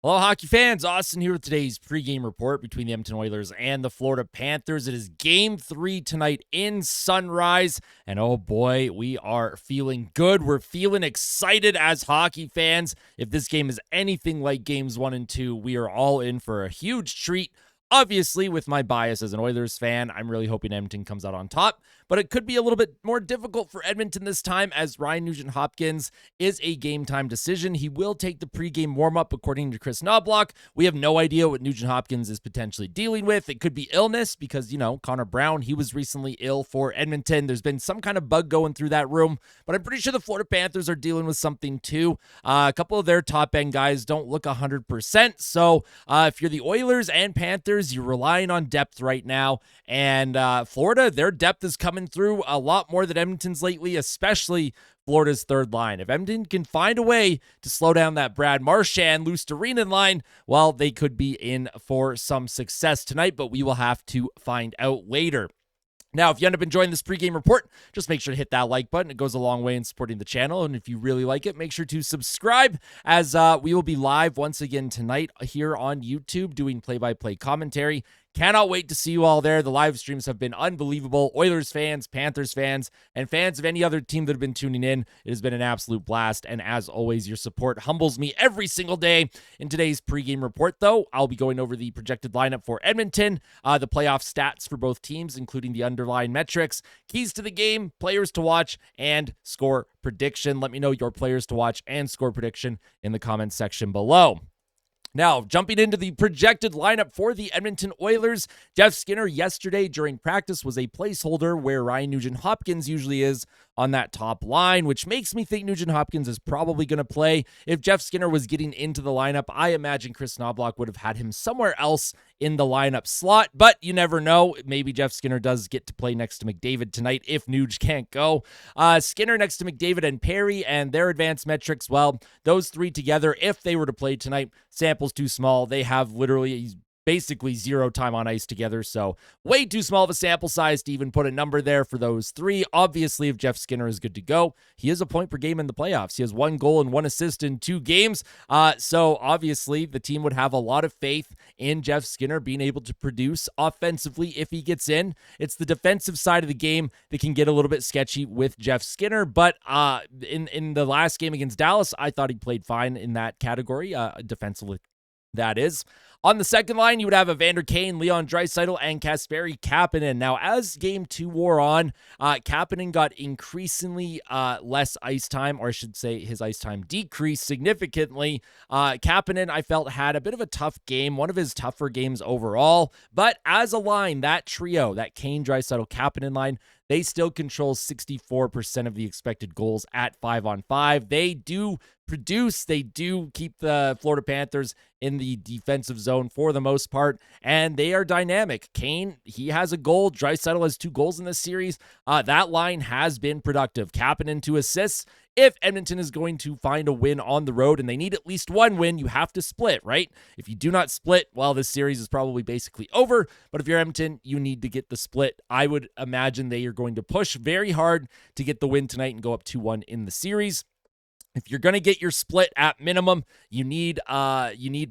Hello, hockey fans. Austin here with today's pregame report between the Edmonton Oilers and the Florida Panthers. It is Game 3 tonight in Sunrise, and oh boy, we are feeling good. We're feeling excited as hockey fans. If this game is anything like Games 1 and 2, we are all in for a huge treat. Obviously, with my bias as an Oilers fan, I'm really hoping Edmonton comes out on top, but it could be a little bit more difficult for Edmonton this time as Ryan Nugent-Hopkins is a game-time decision. He will take the pregame warm-up, according to Chris Knobloch. We have no idea what Nugent-Hopkins is potentially dealing with. It could be illness because, Connor Brown, he was recently ill for Edmonton. There's been some kind of bug going through that room, but I'm pretty sure the Florida Panthers are dealing with something too. A couple of their top-end guys don't look 100%, so if you're the Oilers and Panthers, you're relying on depth right now. And Florida, their depth is coming through a lot more than Edmonton's lately, especially Florida's third line. If Edmonton can find a way to slow down that Brad Marchand, Luostarinen line, well, they could be in for some success tonight, but we will have to find out later. Now, if you end up enjoying this pregame report, just make sure to hit that like button. It goes a long way in supporting the channel. And if you really like it, make sure to subscribe as we will be live once again tonight here on YouTube doing play-by-play commentary. Cannot wait to see you all there. The live streams have been unbelievable. Oilers fans, Panthers fans, and fans of any other team that have been tuning in. It has been an absolute blast. And as always, your support humbles me every single day. In today's pregame report, though, I'll be going over the projected lineup for Edmonton, the playoff stats for both teams, including the underlying metrics, keys to the game, players to watch, and score prediction. Let me know your players to watch and score prediction in the comments section below. Now, jumping into the projected lineup for the Edmonton Oilers, Jeff Skinner yesterday during practice was a placeholder where Ryan Nugent-Hopkins usually is on that top line, which makes me think Nugent-Hopkins is probably going to play. If Jeff Skinner was getting into the lineup, I imagine Chris Knobloch would have had him somewhere else in the lineup slot, but you never know. Maybe Jeff Skinner does get to play next to McDavid tonight if Nuge can't go. Skinner next to McDavid and Perry and their advanced metrics, well, those three together, if they were to play tonight, sample's too small. They have literally basically zero time on ice together, so way too small of a sample size to even put a number there for those three. Obviously, if Jeff Skinner is good to go, he is a point per game in the playoffs. He has 1 goal and 1 assist in 2 games, so obviously the team would have a lot of faith in Jeff Skinner being able to produce offensively if he gets in. It's the defensive side of the game that can get a little bit sketchy with Jeff Skinner, but in the last game against Dallas, I thought he played fine in that category, defensively, that is. On the second line, you would have Evander Kane, Leon Draisaitl, and Kasperi Kapanen. Now, as Game 2 wore on, Kapanen got increasingly less ice time, or I should say his ice time decreased significantly. Kapanen, I felt, had a bit of a tough game, one of his tougher games overall. But as a line, that trio, that Kane, Draisaitl, Kapanen line, they still control 64% of the expected goals at 5-on-5. They do produce. They do keep the Florida Panthers in the defensive zone for the most part, and they are dynamic. Kane, he has a goal. Draisaitl has 2 goals in this series. That line has been productive. Kapanen 2 assists. If Edmonton is going to find a win on the road, and they need at least 1 win, you have to split, right? If you do not split, well, this series is probably basically over. But if you're Edmonton, you need to get the split. I would imagine they are going to push very hard to get the win tonight and go up 2-1 in the series. If you're going to get your split at minimum, you need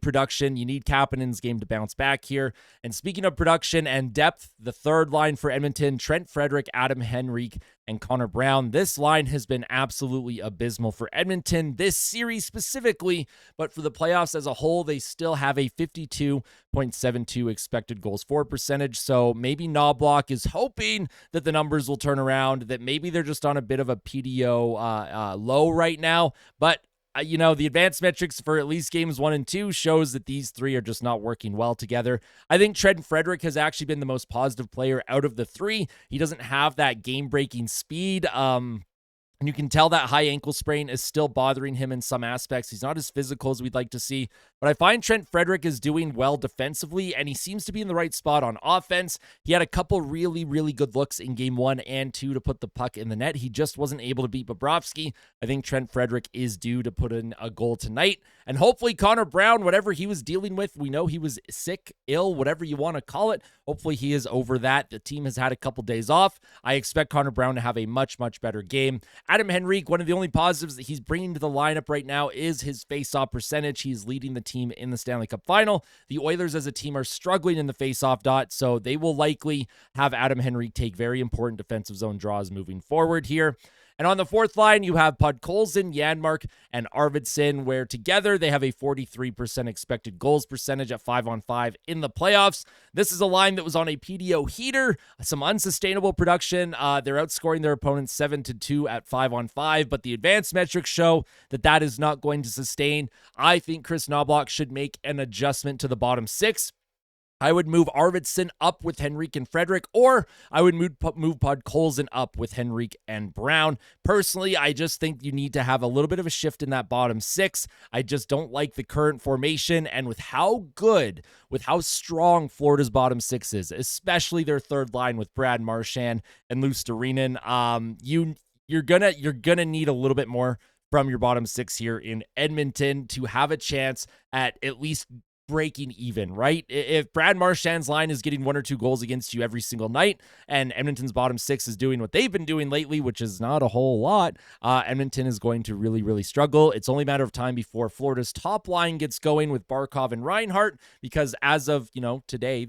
production. You need Kapanen's game to bounce back here. And speaking of production and depth, the third line for Edmonton, Trent Frederic, Adam Henrique, and Connor Brown. This line has been absolutely abysmal for Edmonton this series specifically, but for the playoffs as a whole, they still have a 52.72 expected goals for percentage. So maybe Knobloch is hoping that the numbers will turn around, that maybe they're just on a bit of a PDO low right now. But the advanced metrics for at least games 1 and 2 shows that these three are just not working well together. I think Trent Frederic has actually been the most positive player out of the three. He doesn't have that game-breaking speed. And you can tell that high ankle sprain is still bothering him in some aspects. He's not as physical as we'd like to see. But I find Trent Frederic is doing well defensively, and he seems to be in the right spot on offense. He had a couple really, really good looks in game 1 and 2 to put the puck in the net. He just wasn't able to beat Bobrovsky. I think Trent Frederic is due to put in a goal tonight. And hopefully Connor Brown, whatever he was dealing with, we know he was sick, ill, whatever you want to call it. Hopefully he is over that. The team has had a couple days off. I expect Connor Brown to have a much, much better game. Adam Henrique, one of the only positives that he's bringing to the lineup right now is his faceoff percentage. He's leading the team in the Stanley Cup Final. The Oilers as a team are struggling in the faceoff dot, so they will likely have Adam Henrique take very important defensive zone draws moving forward here. And on the fourth line, you have Podkolzin, Janmark, and Arvidsson, where together they have a 43% expected goals percentage at 5-on-5 in the playoffs. This is a line that was on a PDO heater, some unsustainable production. They're outscoring their opponents 7-2 at 5-on-5, but the advanced metrics show that that is not going to sustain. I think Chris Knoblauch should make an adjustment to the bottom six. I would move Arvidsson up with Henrique and Frederick, or I would move Podkolzin up with Henrique and Brown. Personally, I just think you need to have a little bit of a shift in that bottom six. I just don't like the current formation, and with how strong Florida's bottom six is, especially their third line with Brad Marchand and Luostarinen, you're gonna need a little bit more from your bottom six here in Edmonton to have a chance at least breaking even, right? If Brad Marchand's line is getting 1 or 2 goals against you every single night, and Edmonton's bottom six is doing what they've been doing lately, which is not a whole lot, Edmonton is going to really, really struggle. It's only a matter of time before Florida's top line gets going with Barkov and Reinhart, because as of, today,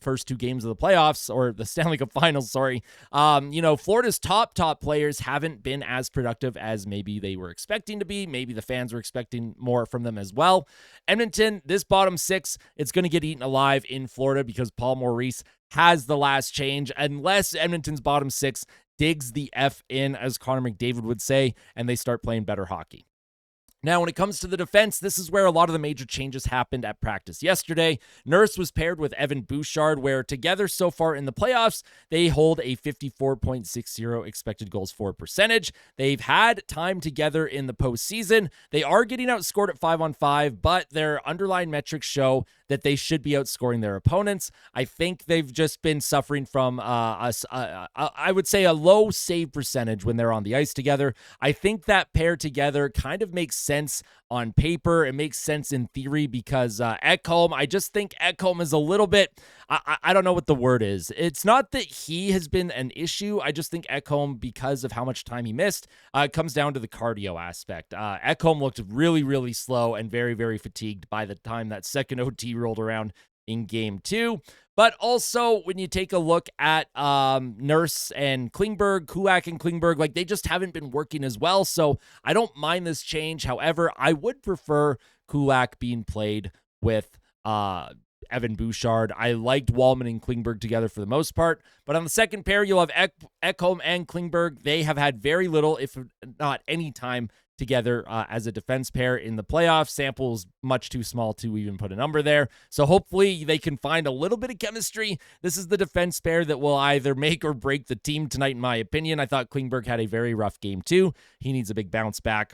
first 2 games of the playoffs, or the Stanley Cup Finals, Florida's top players haven't been as productive as maybe they were expecting to be. Maybe the fans were expecting more from them as well. Edmonton, this bottom six, it's going to get eaten alive in Florida because Paul Maurice has the last change, unless Edmonton's bottom six digs the F in, as Connor McDavid would say, and they start playing better hockey. Now, when it comes to the defense, this is where a lot of the major changes happened at practice yesterday. Nurse was paired with Evan Bouchard, where together so far in the playoffs, they hold a 54.60 expected goals for percentage. They've had time together in the postseason. They are getting outscored at 5-on-5, but their underlying metrics show that they should be outscoring their opponents. I think they've just been suffering from, I would say, a low save percentage when they're on the ice together. I think that pair together kind of makes sense on paper. It makes sense in theory because Ekholm, I just think Ekholm is a little bit, I don't know what the word is. It's not that he has been an issue. I just think Ekholm, because of how much time he missed, it comes down to the cardio aspect. Ekholm looked really, really slow and very, very fatigued by the time that second OT rolled around in game 2. But also, when you take a look at Nurse and Klingberg, Kulak and Klingberg, they just haven't been working as well. So I don't mind this change. However, I would prefer Kulak being played with Evan Bouchard. I liked Wallman and Klingberg together for the most part. But on the second pair, you'll have Ekholm and Klingberg. They have had very little, if not any time together as a defense pair in the playoffs. Sample's much too small to even put a number there. So hopefully they can find a little bit of chemistry. This is the defense pair that will either make or break the team tonight, in my opinion. I thought Klingberg had a very rough game too. He needs a big bounce back.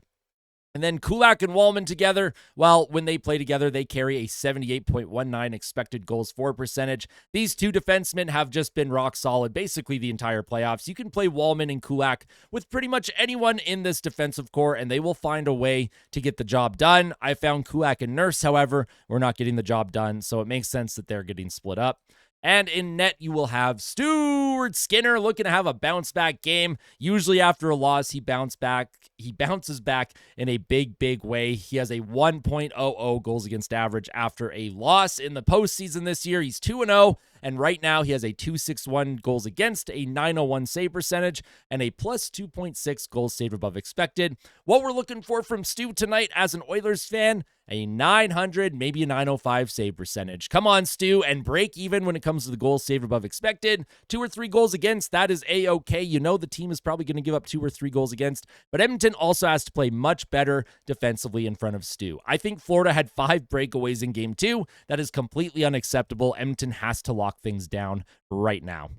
And then Kulak and Wallman together, well, when they play together, they carry a 78.19 expected goals for percentage. These two defensemen have just been rock solid basically the entire playoffs. You can play Wallman and Kulak with pretty much anyone in this defensive core, and they will find a way to get the job done. I found Kulak and Nurse, however, were not getting the job done, so it makes sense that they're getting split up. And in net, you will have Stuart Skinner looking to have a bounce-back game. Usually after a loss, he bounces back in a big, big way. He has a 1.00 goals against average after a loss in the postseason this year. He's 2-0, and right now he has a 2.61 goals against, a 901 save percentage, and a plus 2.6 goals saved above expected. What we're looking for from Stu tonight as an Oilers fan, a 900, maybe a 905 save percentage. Come on, Stu, and break even when it comes to the goals saved above expected. 2 or 3 goals against, that is A-okay. You know the team is probably going to give up 2 or 3 goals against, but Edmonton also has to play much better defensively in front of Stu. I think Florida had 5 breakaways in game 2. That is completely unacceptable. Edmonton has to lock things down right now.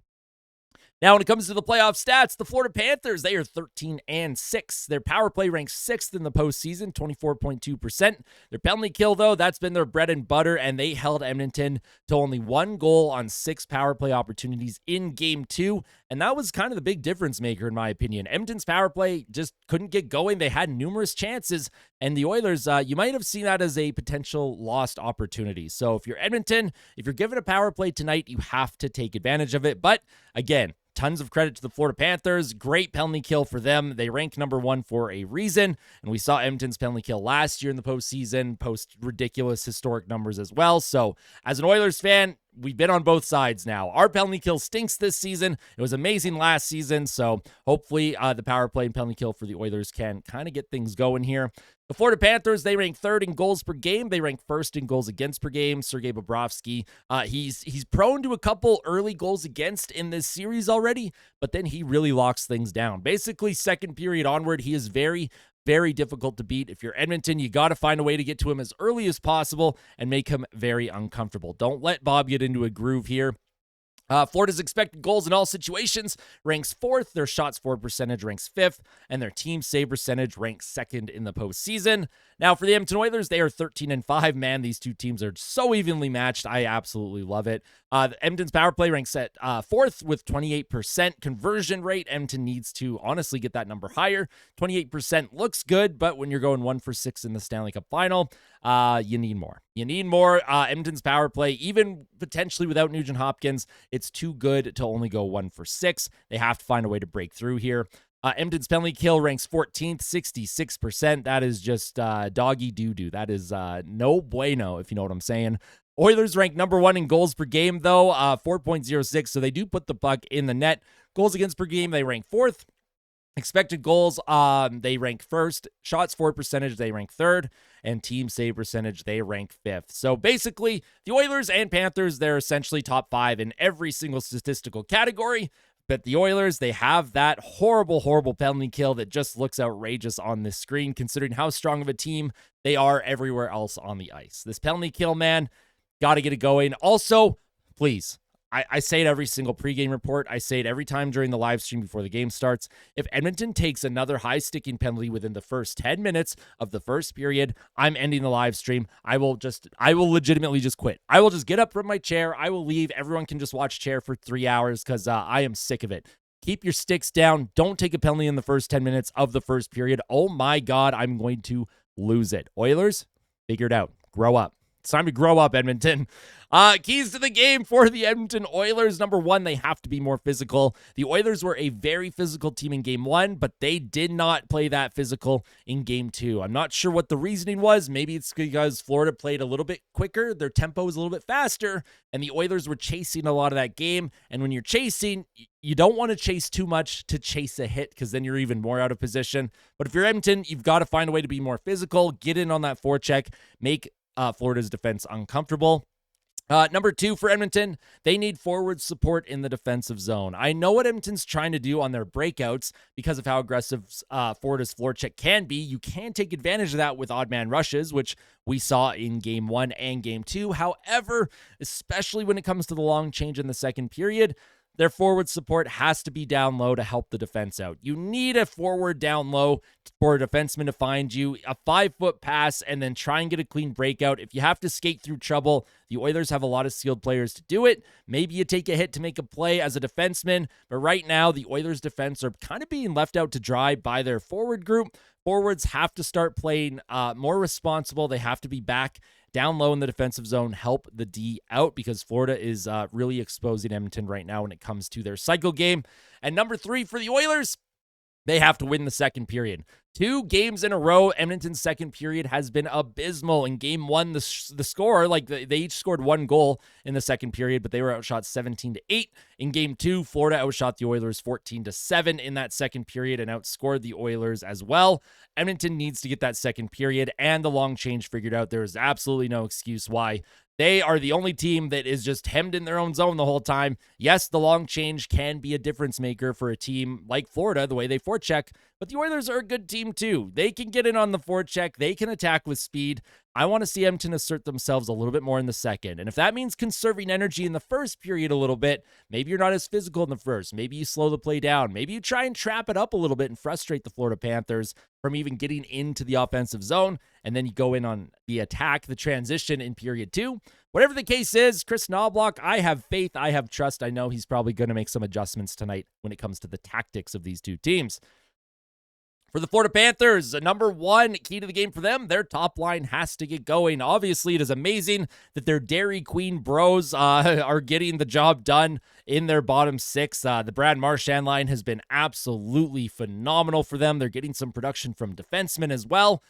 Now, when it comes to the playoff stats, the Florida Panthers, they are 13-6. Their power play ranks 6th in the postseason, 24.2%. Their penalty kill, though, that's been their bread and butter, and they held Edmonton to only 1 goal on 6 power play opportunities in Game 2, and that was kind of the big difference maker, in my opinion. Edmonton's power play just couldn't get going. They had numerous chances, And the Oilers, you might have seen that as a potential lost opportunity. So if you're Edmonton, if you're given a power play tonight, you have to take advantage of it. But again, tons of credit to the Florida Panthers. Great penalty kill for them. They rank number 1 for a reason. And we saw Edmonton's penalty kill last year in the postseason, post ridiculous historic numbers as well. So as an Oilers fan, we've been on both sides now. Our penalty kill stinks this season. It was amazing last season. So hopefully the power play and penalty kill for the Oilers can kind of get things going here. The Florida Panthers, they rank 3rd in goals per game. They rank 1st in goals against per game. Sergei Bobrovsky, he's prone to a couple early goals against in this series already, but then he really locks things down. Basically, second period onward, he is very, very difficult to beat. If you're Edmonton, you got to find a way to get to him as early as possible and make him very uncomfortable. Don't let Bob get into a groove here. Florida's expected goals in all situations ranks 4th. Their shots for percentage ranks 5th, and their team save percentage ranks 2nd in the postseason. Now, for the Edmonton Oilers, they are 13-5. Man, these two teams are so evenly matched. I absolutely love it. Edmonton's power play ranks at 4th with 28% conversion rate. Edmonton needs to honestly get that number higher. 28% looks good, but when you're going 1 for 6 in the Stanley Cup Final, you need more. You need more. Edmonton's power play, even potentially without Nugent-Hopkins, it's too good to only go 1 for 6. They have to find a way to break through here. Edmonton's penalty kill ranks 14th, 66%. That is just doggy doo-doo. That is no bueno, if you know what I'm saying. Oilers rank number 1 in goals per game, though, 4.06, so they do put the puck in the net. Goals against per game, they rank 4th. Expected goals, they rank 1st. Shots for percentage, they rank 3rd. And team save percentage, they rank 5th. So basically, the Oilers and Panthers, they're essentially top 5 in every single statistical category. But the Oilers, they have that horrible, horrible penalty kill that just looks outrageous on this screen, considering how strong of a team they are everywhere else on the ice. This penalty kill, man, got to get it going. Also, please, I say it every single pregame report. I say it every time during the live stream before the game starts. If Edmonton takes another high-sticking penalty within the first 10 minutes of the first period, I'm ending the live stream. I will legitimately just quit. I will just get up from my chair. I will leave. Everyone can just watch chair for 3 hours because I am sick of it. Keep your sticks down. Don't take a penalty in the first 10 minutes of the first period. Oh my God, I'm going to lose it. Oilers, figure it out. Grow up. It's time to grow up, Edmonton. Keys to the game for the Edmonton Oilers. Number 1, they have to be more physical. The Oilers were a very physical team in Game 1, but they did not play that physical in Game 2. I'm not sure what the reasoning was. Maybe it's because Florida played a little bit quicker. Their tempo was a little bit faster, and the Oilers were chasing a lot of that game. And when you're chasing, you don't want to chase too much to chase a hit because then you're even more out of position. But if you're Edmonton, you've got to find a way to be more physical, get in on that forecheck, make Florida's defense uncomfortable. Number 2 for Edmonton, they need forward support in the defensive zone. I know what Edmonton's trying to do on their breakouts because of how aggressive Florida's forecheck can be. You can take advantage of that with odd man rushes, which we saw in Game 1 and Game 2. However, especially when it comes to the long change in the second period, their forward support has to be down low to help the defense out. You need a forward down low for a defenseman to find you, a 5-foot pass, and then try and get a clean breakout. If you have to skate through trouble, the Oilers have a lot of skilled players to do it. Maybe you take a hit to make a play as a defenseman, but right now the Oilers' defense are kind of being left out to dry by their forward group. Forwards have to start playing more responsible. They have to be back down low in the defensive zone, help the D out because Florida is really exposing Edmonton right now when it comes to their cycle game. And number 3 for the Oilers, they have to win the second period. 2 games in a row, Edmonton's second period has been abysmal. In Game 1, the score, they each scored 1 goal in the second period, but they were outshot 17-8. In Game 2, Florida outshot the Oilers 14-7 in that second period and outscored the Oilers as well. Edmonton needs to get that second period and the long change figured out. There is absolutely no excuse why. They are the only team that is just hemmed in their own zone the whole time. Yes, the long change can be a difference maker for a team like Florida, the way they forecheck, but the Oilers are a good team too. They can get in on the forecheck. They can attack with speed. I want to see Edmonton assert themselves a little bit more in the second. And if that means conserving energy in the first period a little bit, maybe you're not as physical in the first. Maybe you slow the play down. Maybe you try and trap it up a little bit and frustrate the Florida Panthers from even getting into the offensive zone. And then you go in on the attack, the transition in period 2. Whatever the case is, Chris Knobloch, I have faith. I have trust. I know he's probably going to make some adjustments tonight when it comes to the tactics of these two teams. For the Florida Panthers, number one key to the game for them, their top line has to get going. Obviously, it is amazing that their Dairy Queen bros are getting the job done in their bottom six. The Brad Marchand line has been absolutely phenomenal for them. They're getting some production from defensemen as well.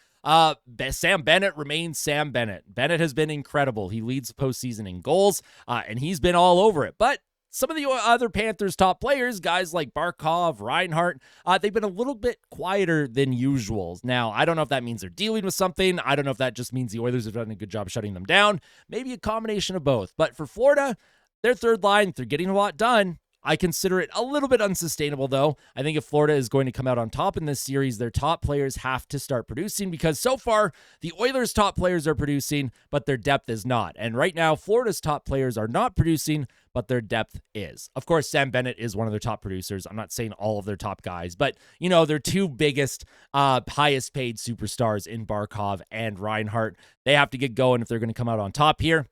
Sam Bennett remains Sam Bennett. Bennett has been incredible. He leads the postseason in goals, and he's been all over it. But some of the other Panthers' top players, guys like Barkov, Reinhart, they've been a little bit quieter than usual. Now, I don't know if that means they're dealing with something. I don't know if that just means the Oilers have done a good job shutting them down. Maybe a combination of both. But for Florida, their third line, they're getting a lot done. I consider it a little bit unsustainable, though. I think if Florida is going to come out on top in this series, their top players have to start producing, because so far, the Oilers' top players are producing, but their depth is not. And right now, Florida's top players are not producing, but their depth is. Of course, Sam Bennett is one of their top producers. I'm not saying all of their top guys, but, you know, their two biggest, highest paid superstars in Barkov and Reinhart. They have to get going if they're going to come out on top here.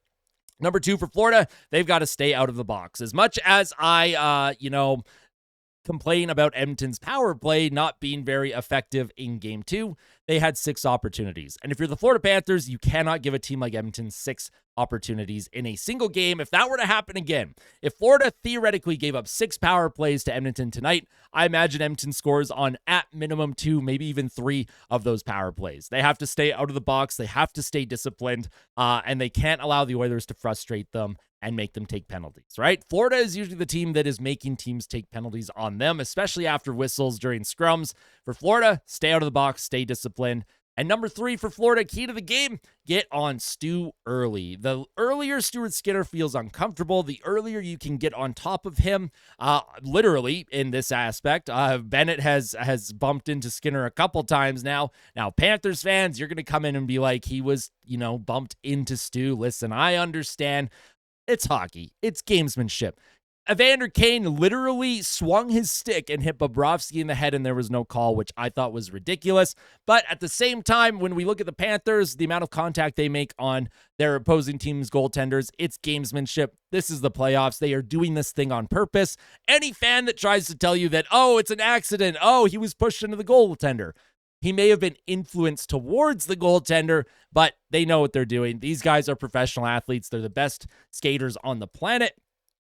Number two for Florida, they've got to stay out of the box. As much as I, complain about Edmonton's power play not being very effective in game two, they had 6 opportunities. And if you're the Florida Panthers, you cannot give a team like Edmonton 6 opportunities in a single game. If that were to happen again, if Florida theoretically gave up 6 power plays to Edmonton tonight, I imagine Edmonton scores on at minimum 2, maybe even 3 of those power plays. They have to stay out of the box. They have to stay disciplined, and they can't allow the Oilers to frustrate them and make them take penalties, right? Florida is usually the team that is making teams take penalties on them, especially after whistles during scrums. For Florida, stay out of the box, stay disciplined. And number 3 for Florida, key to the game, get on Stu early. The earlier Stuart Skinner feels uncomfortable, the earlier you can get on top of him, literally in this aspect. Bennett has bumped into Skinner a couple times now. Now, Panthers fans, you're going to come in and be like, he was, bumped into Stu. Listen, I understand. It's hockey. It's gamesmanship. Evander Kane literally swung his stick and hit Bobrovsky in the head, and there was no call, which I thought was ridiculous. But at the same time, when we look at the Panthers, the amount of contact they make on their opposing team's goaltenders, it's gamesmanship. This is the playoffs. They are doing this thing on purpose. Any fan that tries to tell you that, oh, it's an accident, oh, he was pushed into the goaltender, he may have been influenced towards the goaltender, but they know what they're doing. These guys are professional athletes. They're the best skaters on the planet.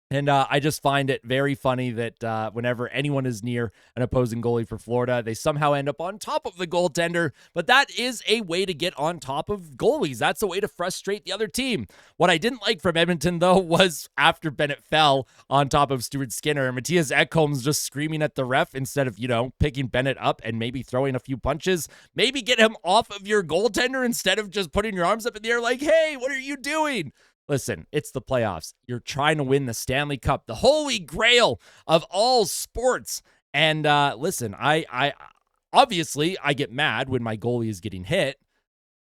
And I just find it very funny that whenever anyone is near an opposing goalie for Florida, they somehow end up on top of the goaltender. But that is a way to get on top of goalies. That's a way to frustrate the other team. What I didn't like from Edmonton, though, was after Bennett fell on top of Stuart Skinner, Matthias Ekholm's just screaming at the ref instead of, picking Bennett up and maybe throwing a few punches. Maybe get him off of your goaltender instead of just putting your arms up in the air like, hey, what are you doing? Listen, it's the playoffs. You're trying to win the Stanley Cup, the holy grail of all sports. And listen, I obviously I get mad when my goalie is getting hit.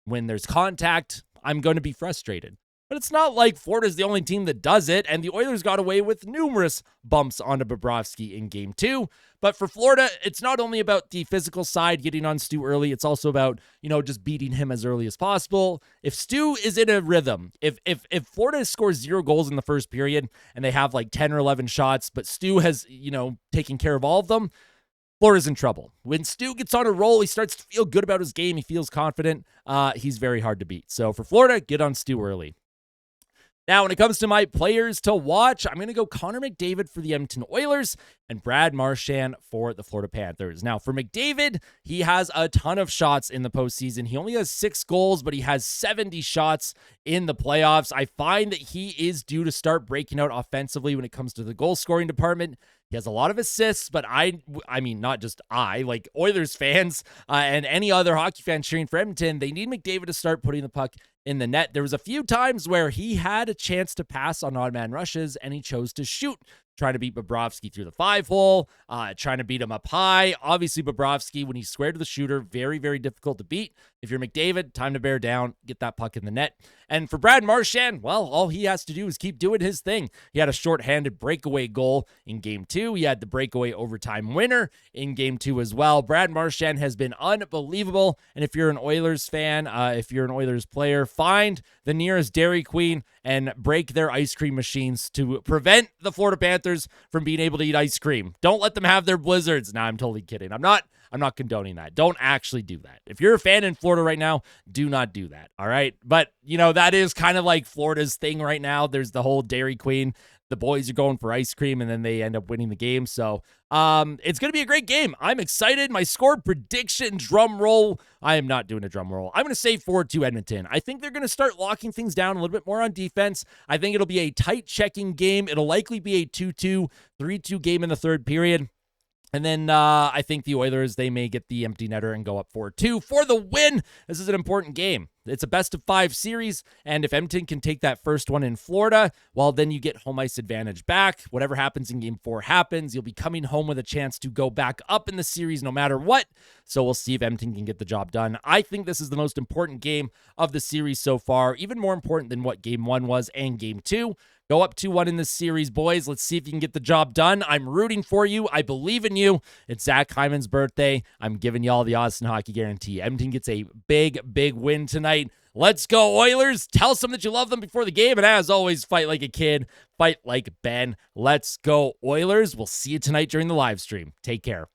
When there's contact, I'm going to be frustrated. But it's not like Florida's the only team that does it, and the Oilers got away with numerous bumps onto Bobrovsky in Game 2. But for Florida, it's not only about the physical side, getting on Stu early, it's also about, just beating him as early as possible. If Stu is in a rhythm, if Florida scores 0 goals in the first period, and they have like 10 or 11 shots, but Stu has, taken care of all of them, Florida's in trouble. When Stu gets on a roll, he starts to feel good about his game, he feels confident, he's very hard to beat. So for Florida, get on Stu early. Now, when it comes to my players to watch, I'm going to go Connor McDavid for the Edmonton Oilers and Brad Marchand for the Florida Panthers. Now, for McDavid, he has a ton of shots in the postseason. He only has 6 goals, but he has 70 shots in the playoffs. I find that he is due to start breaking out offensively when it comes to the goal-scoring department. He has a lot of assists, but I mean, not just like Oilers fans and any other hockey fans cheering for Edmonton, they need McDavid to start putting the puck in the net. There was a few times where he had a chance to pass on odd man rushes, and he chose to shoot, trying to beat Bobrovsky through the 5-hole, trying to beat him up high. Obviously, Bobrovsky, when he's squared to the shooter, very, very difficult to beat. If you're McDavid, time to bear down, get that puck in the net. And for Brad Marchand, well, all he has to do is keep doing his thing. He had a shorthanded breakaway goal in Game 2. He had the breakaway overtime winner in Game 2 as well. Brad Marchand has been unbelievable. And if you're an Oilers fan, if you're an Oilers player, find the nearest Dairy Queen and break their ice cream machines to prevent the Florida Panthers from being able to eat ice cream. Don't let them have their blizzards. Nah, I'm totally kidding. I'm not I'm not condoning that. Don't actually do that. If you're a fan in Florida right now, do not do that. All right. But, that is kind of like Florida's thing right now. There's the whole Dairy Queen. The boys are going for ice cream, and then they end up winning the game. So it's going to be a great game. I'm excited. My score prediction, drum roll. I am not doing a drum roll. I'm going to say 4-2 Edmonton. I think they're going to start locking things down a little bit more on defense. I think it'll be a tight checking game. It'll likely be a 2-2, 3-2 game in the third period. And then I think the Oilers, they may get the empty netter and go up 4-2 for the win. This is an important game. It's a best-of-5 series, and if Edmonton can take that first one in Florida, well, then you get home ice advantage back. Whatever happens in Game 4 happens. You'll be coming home with a chance to go back up in the series no matter what, so we'll see if Edmonton can get the job done. I think this is the most important game of the series so far, even more important than what Game 1 was and Game 2. Go up 2-1 in this series, boys. Let's see if you can get the job done. I'm rooting for you. I believe in you. It's Zach Hyman's birthday. I'm giving y'all the Austin Hockey Guarantee. Edmonton gets a big, big win tonight. Let's go, Oilers. Tell some that you love them before the game. And as always, fight like a kid. Fight like Ben. Let's go, Oilers. We'll see you tonight during the live stream. Take care.